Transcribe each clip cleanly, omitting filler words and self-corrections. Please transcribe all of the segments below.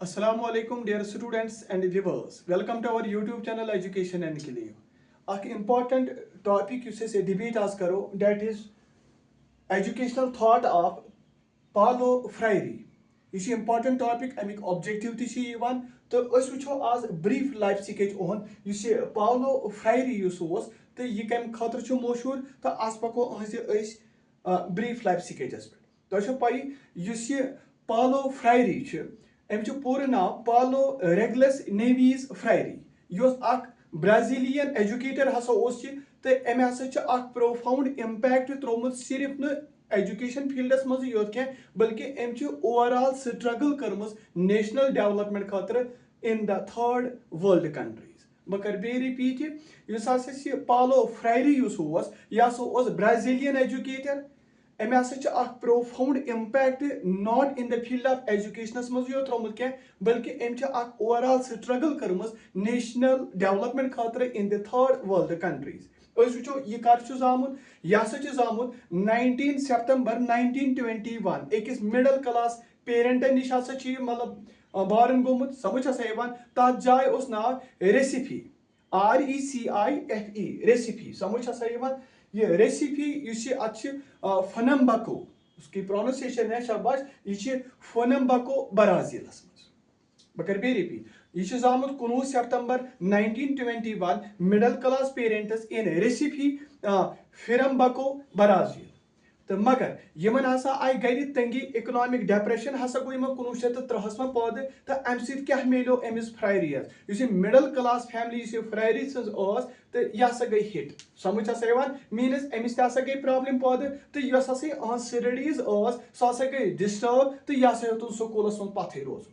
Assalamu alaikum dear students and viewers. Welcome to our YouTube channel Education and Clive. A important topic you say debate as karo, that is educational thought of Paulo Freire. This is important topic. Amek objective ti shi iwan. तो अस वुचो आज brief life sketch ओहन use Paulo फ्रायरी use ओस तो यह कम खतर छु मशहूर तो आज पको अस ब्रीफ लाइफ स्केचस पे तो पाई युस पाउलो फ्रायरी छु अम पूरे नाव पाउलो रेगुलस नेवीज फ्रायरी यह ब्राजीलियन एजुकेटर हसा तो अम हसा प्रोफाउंड इम्पैक्ट त्रोमुत सिर्फ न एजुकेशन फील्डस मज योत कह बल्कि अम ओवरऑल स्ट्रगल कर्मस नेशनल डेवलपमेंट खतर in the third world countries बह कर बे रिपीट यह पाउलो फ्रायरी यह ब्राजीलियन एजुकेटर अम हसा profound impact not in the field of education मज यो त्रोमुत कह बल्कि अम ओवरऑल स्ट्रगल कर्मस नेशनल डेवलपमेंट खतर in the third world countries वो यह कर जामुत यह जामुत 19 सितंबर 1921 अकिस मिडल क्लास पेरेंटन निश मतलब बारन गोमुत समझ तथ जाय उस नाव रेसिपी RECIFE रेसिपी समझ यह रेसिपी फनम्बको उसकी प्रोनाउंसिएशन है शाबाश यह फनम्बको ब्राजीलस बह कर बे रिपीट यह जामुत 19 सितंबर 1921 middle class parents in Recife फिरम्बको ब्राजील तो मगर यमन हसा आई गर तंगी इकोनॉमिक डिप्रेशन हसा गो 1930 में पैदा तो अम क्या मिलो अमिस फ्रायरियस मिडल क्लास फैमिली फ्रायरी तो यह हसा गई हिट समझ मीनस अमिस तसा गई प्रॉब्लम पैदा तो यह स्टडीज सह गई डिस्टर्ब तो यह हेतुन स्कूलस मन पथे रोज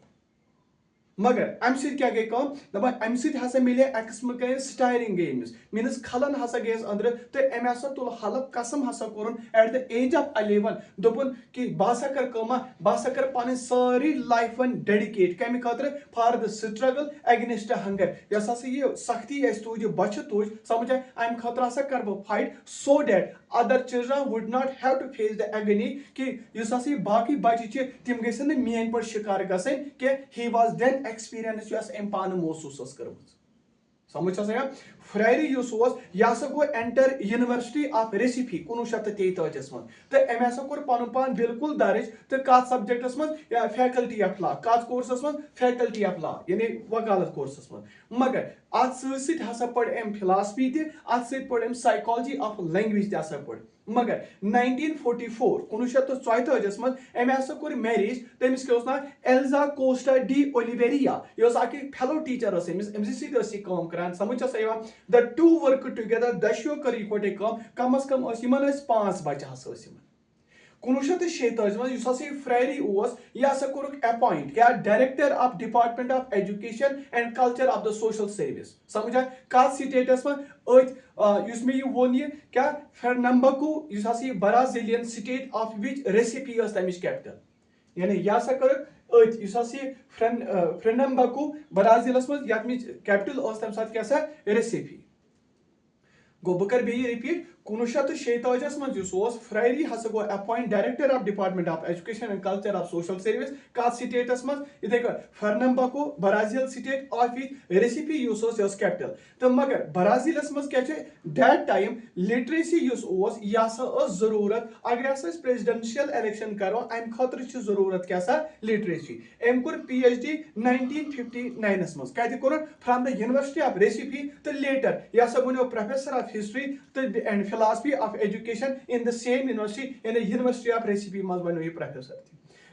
मगर अम क्या गई दपान अम हसा मिले एक्सम स्टायरिंग गई अमिस मीनस खलन हसा गई अंदर तो अम हसा तुल हलफ कसम हसा कोर एट द एज ऑफ 11 दोपन कि बह हसा कर बह हसा कर पन सारी लाइफ डेडिकेट कम खतर for the struggle against hunger yes हसा यह सख्ती तुज बच तुज समझ अम खतर हसा कर बह fight so that other children would not have to face the agony कि यस हसा बाकी बच्चे तम गसन मेन पे शिकार गसन कि he was then experience yes अम पान महसूस कर समझ फ्रायरी यह गो एंटर यूनिवर्सिटी ऑफ रेसिपी 1933 मं तो अम हसा कोर पन पान बिल्कुल दर्ज तो कत सब्जेक्टस मं फैकल्टी ऑफ लॉ कत कोर्सस मं फैकल्टी ऑफ लॉ यानी वकालत कोर्सस मं मगर अत हसा पढ़ अम फिलॉसफी तथ पढ़ अम साइकोलॉजी ऑफ लैंग्वेज तसा पढ़ मगर 1944 मं अम हसा कोर मैरिज तमिस क्या नाव एल्जा कोस्टा डी ओलिवेरिया यह फेलो टीचर अमिस काम करान समझ द टू वर्क टुगेदर दशो कर इकवटे कम अज कम 5 बच्चे हसा 1946 मं फ्रायरी यह हसा कोर अपॉइंट क्या director of department of education and culture of the social service समझा कत स्टेटस मं मे वोन यह क्या Pernambuco Brazilian state of which Recife तमिश कैपिटल यानी यह हसा कर फ्रेनम्बको ब्राजीलस मं कैपिटल तम साथ क्या रेसिपी गो बह कर बे रिपीट 1946 मं फ्रायरी हसा गो appoint director of department of education and culture of social service कत स्टेटस मं इथे Pernambuco Brazil state of which Recife यस कैपिटल तो मगर ब्राजीलस मं क्या दैट टाइम लिटरेसी यह जरूरत अगर हसा प्रेसिडेंशियल इलेक्शन करो अम खतर जरूरत क्या लिटरेसी अम कोर PhD 1959 मं कत core from the university of recipe तो लेटर यह बनो professor of history and philosophy of education in the same university in the University of Recipe मज बनो ये प्रोफेसर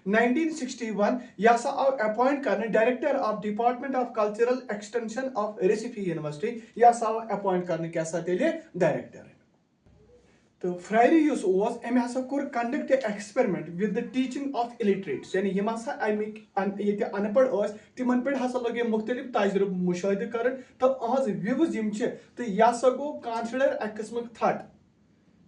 1961 यह आव अपॉइंट करने director of department of cultural extension of recipe university यह आव अपॉइंट करने क्या डायरेक्टर तो फ्रायरी अम हसा कोर conduct experiment with the teaching of illiterates यानी यम हसा अमिक अनपढ़ तिमन पे हसा लगे मुख्तलिफ तजुर्ब मुशाहिदे कर तो अहज व्यूज तो यह गो कॉन्सिडर अ किस्म थट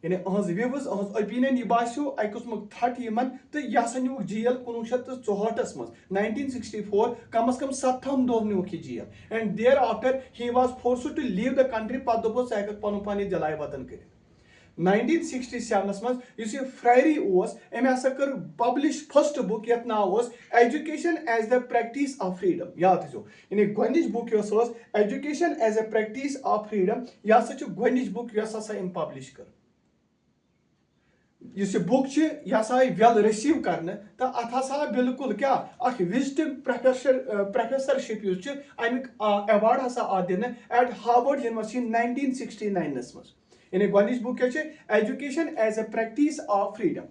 यानी अहज व्यूज अहज ओपिनियन यह बासो अ किस्म थट यमन तो यह नुक जेल 1964 मं 1964 कम अज कम 7 दह नुक यह jail and thereafter he was forced to leave the country पे दोप सह पन पान जलाय वतन कर 1967 मज युस ये फ्रायरी ओस एम हसा कर पब्लिश फर्स्ट बुक यत नाव ओस education as the practice of freedom याद थो यानी गोनिच बुक यस ओस education as a practice of freedom यह हसा छ गोनिच बुक यस हसा एम पब्लिश कर इस बुक यह हसा वेल रिसीव करने तो अत हसा बिल्कुल क्या विजिटिंग प्रोफेसरशिप अमिक अवार्ड हसा आ दिन एट हार्वर्ड यूनिवर्सिटी 1969 मज यानी गोनिच बुक क्या education as a practice of freedom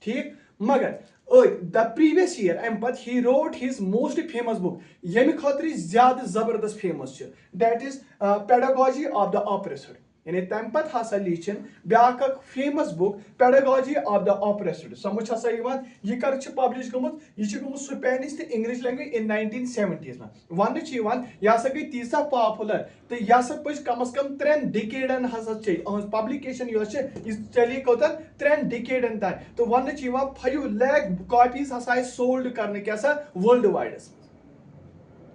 ठीक मगर द प्रीवियस ईयर अम पत ही रोट हिज मोस्ट फेमस बुक यम खतर ज्यादा जबरदस्त famous that is pedagogy of the oppressed यानी तम पत हसा लीचन ब्याक famous book pedagogy of the oppressed समझ हसा यह कर पब्लिश गमुत यह गमुत स्पेनिश तो इंग्लिश लैंग्वेज इन 1970s में वन यह हसा गई तीसा पॉपुलर तो यह हसा पज कम अज कम 3 डिकेडन हसा पब्लिकेशन यह चली कोतन 3 डिकेडन तान तो वन 5 लाख कॉपीज हसा सोल्ड करने क्या वर्ल्ड वाइडस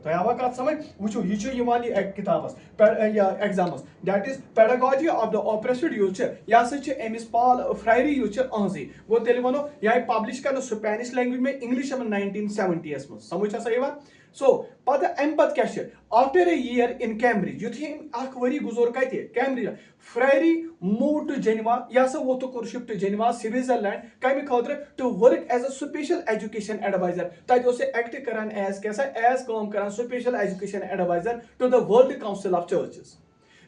तो आवा कत समझ वो यह किताबस एग्जामस that is pedagogy of the oppressed यूथ यह अमिस पॉल फ्रायरी यूथ अहजी गो तेल वनो यह पब्लिश कर स्पेनिश लैंग्वेज में इंग्लिश 1970s मज समझ हसा सो पत अम पत क्या after a year in Cambridge युथी वरी गुजर कत Cambridge Freire move to Geneva यह हसा वो कोर शिफ्ट टू जेनेवा स्विट्जरलैंड कम खतर to work as a special education adviser तत एक्ट करान एज कैसा एज काम करान special education adviser to the world council of Churches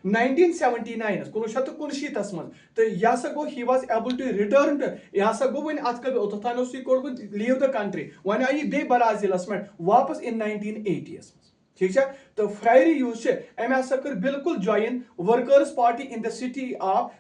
1979 1979 मज तो यह गो he was able to return to यह गो वन अत ओतान लीव द कंट्री वन आई बे ब्राजीलस में वापस इन 1980s ठीक है तो फ्रायरी यूथ अम हसा कर बिल्कुल join workers party in the city of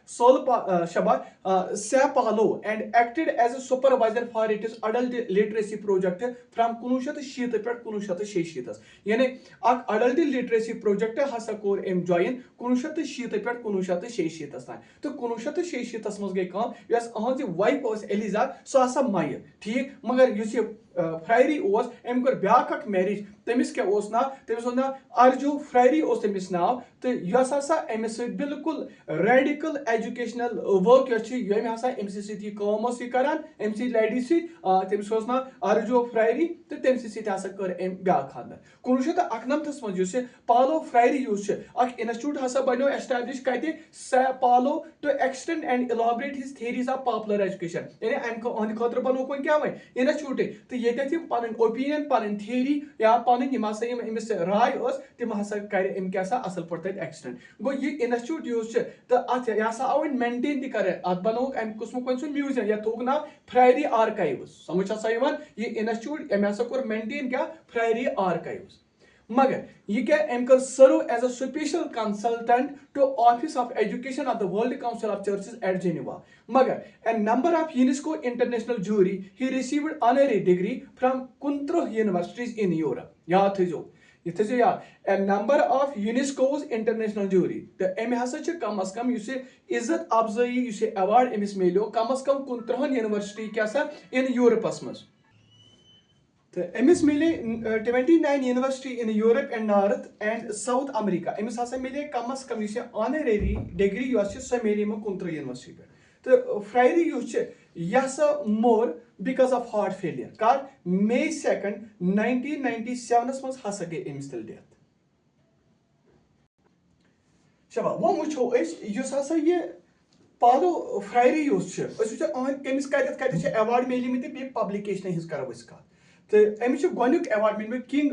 Sao Paulo and acted as a supervisor for it is adult literacy project from 1960 पे 1966 यानी अडल्ट लिटरेसी प्रोजेक्ट हसा कोर एम ज्वाइन 1960 पे 1966 तान तो 1966 मज गई काम यस अहज वाइफ एलिजा सो हसा मायर ठीक मगर युस फ्रायरी अम कर ब्याक मैरिज तमिस क्या ना तमिस ना अर्जू फ्रायरी तमिस नाव तो यस हसा अमिस बिल्कुल रेडिकल एजुकेशनल वर्क यम हसा अमिस सह करान अमिस लेडी तमिस ना अर्जू फ्रायरी तो तमिस हसा कर अम ब्याक खानदार 1991 मज पालो फ्रायरी यूथ इंस्टीट्यूट हसा बनो एस्टैब्लिश कत Sao Paulo to extend and elaborate his theories of popular education यानी अहद खतर बनो क्या वो इंस्टीट्यूट तो ये पन ओपिनियन पन थियरी या पन अमिस राय तम हसा कर क्या असल पे एक्सटेंड गो यह इंस्टीट्यूट यूज तो अत यह आव मेंटेन तक अत बनोक अम कुसमुक वो म्यूजियम या थोक नाव फ्रायरी आर्काइव्स समझ हसा यह इंस्टीट्यूट अम हसा कोर मेंटेन क्या फ्रायरी आर्काइव्स मगर यह क्या अम कर serve as a special consultant to office of education of the world council of churches at Geneva मगर a number of UNESCO international jury he received honorary degree from 13 universities in Europe याद थो ये याद a number of UNESCO's international jury तो अम हसा कम अज कम इज्जत अफजाई अवार्ड अमिस मिलो कम अज कम 13 यूनिवर्सिटी क्या इन यूरोपस मज तो अमिस मिले 29 university in Europe and North and South America अमिस हसा मिले कम अज कम ऑनरेरी डिग्री सह मिले 13 यूनिवर्सिटी पे तो फ्रायरी यूथ यह more because of heart failure कर May 2nd 1997 मज हसा गई अमिस तेल डेथ शबा वो वो हसा ये पालो फ्रायरी यूथ कमिस कत अवार्ड मिलमत बे पब्लिकेशन हिज करो तो अमिस गोनुक अवार्ड मिल King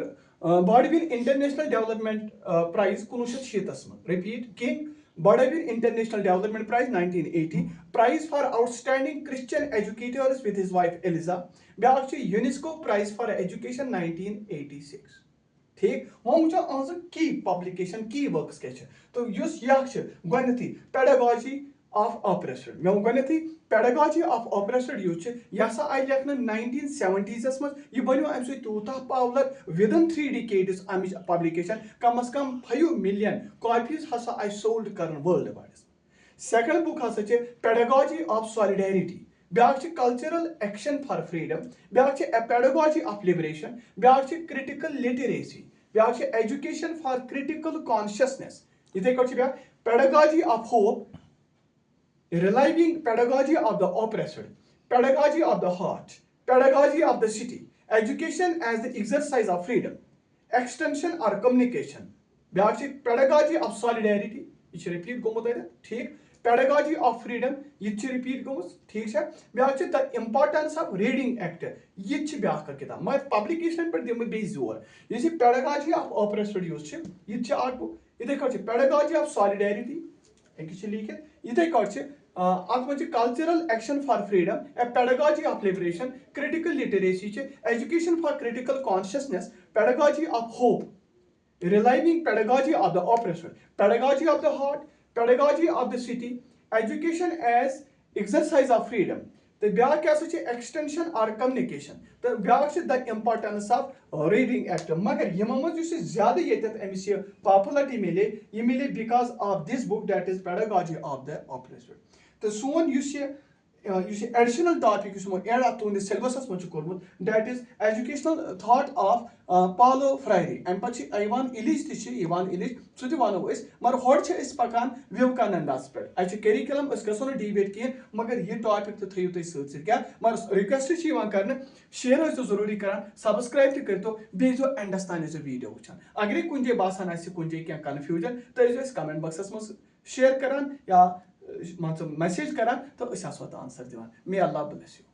Baudouin International Development Prize 1960 मज repeat King Baudouin International Development Prize 1980 prize for outstanding Christian educators with his wife Elza ब्याक यूनेस्को प्राइज फॉर एजुकेशन 1986 ठीक वो वो की पब्लिकेशन की वर्क्स क्या तो गोथी पेडागॉजी ऑफ ऑपरेस्ड मे गोथी पेडागॉजी ऑफ ऑपरेस्ड यूथ यह आई लेखन 1970s मज यह बनो अम तूता पॉपुलर विदिन 3 डिकेड्स अमिच पब्लिकेशन कम अज कम 5 मिलियन कॉपीज हसा आई सोल्ड कर वर्ल्ड वाइड सेकंड बुक हसा पेडागॉजी ऑफ सॉलिडेरिटी ब्याक कल्चरल एक्शन फॉर फ्रीडम ब्याक पेडागॉजी ऑफ लिबरेशन ब्याक क्रिटिकल लिटरेसी ब्याक एजुकेशन फॉर क्रिटिकल कॉन्शियसनेस इथे पे pedagogy of hope Reliving pedagogy of the oppressed, pedagogy of the heart, pedagogy of the city, education as the exercise of freedom, extension or communication. Beac pedagogy of solidarity, ये repeat गोमुत है ठीक, pedagogy of freedom, ये repeat गोमुत ठीक है. Beac the importance of reading act, ये beac का किताब, मगर publication पर दिम बेस जोर. ये pedagogy of oppressed use ये आगो, इधर कौन pedagogy of solidarity, एक लिखे, इधर कौन cultural action for freedom, a pedagogy of liberation, critical literacy, education for critical consciousness, pedagogy of hope, reliving pedagogy of the oppressor, pedagogy of the heart, pedagogy of the city, education as exercise of freedom. The back extension or communication. The back the importance of reading act. मगर यमो मज use ज़्यादा येतत Amish popularity मिले because of this book, that is pedagogy of the oppressor. तो सोन use additional topic add up to syllabus that is educational thought of Paulo Freire. And pachi Ivan Illich suti vano is mar horche is pakan Vivekananda's pet. Achi curriculum is kaso debate kien magar ye topic to three to search kya mar request chi ivan karne share is zaruri karan subscribe to karto bezo understand is video chan agar kunje basan aise kunje kya confusion to is comment box mas share karan ya message karan to is answer divan. May Allah bless you.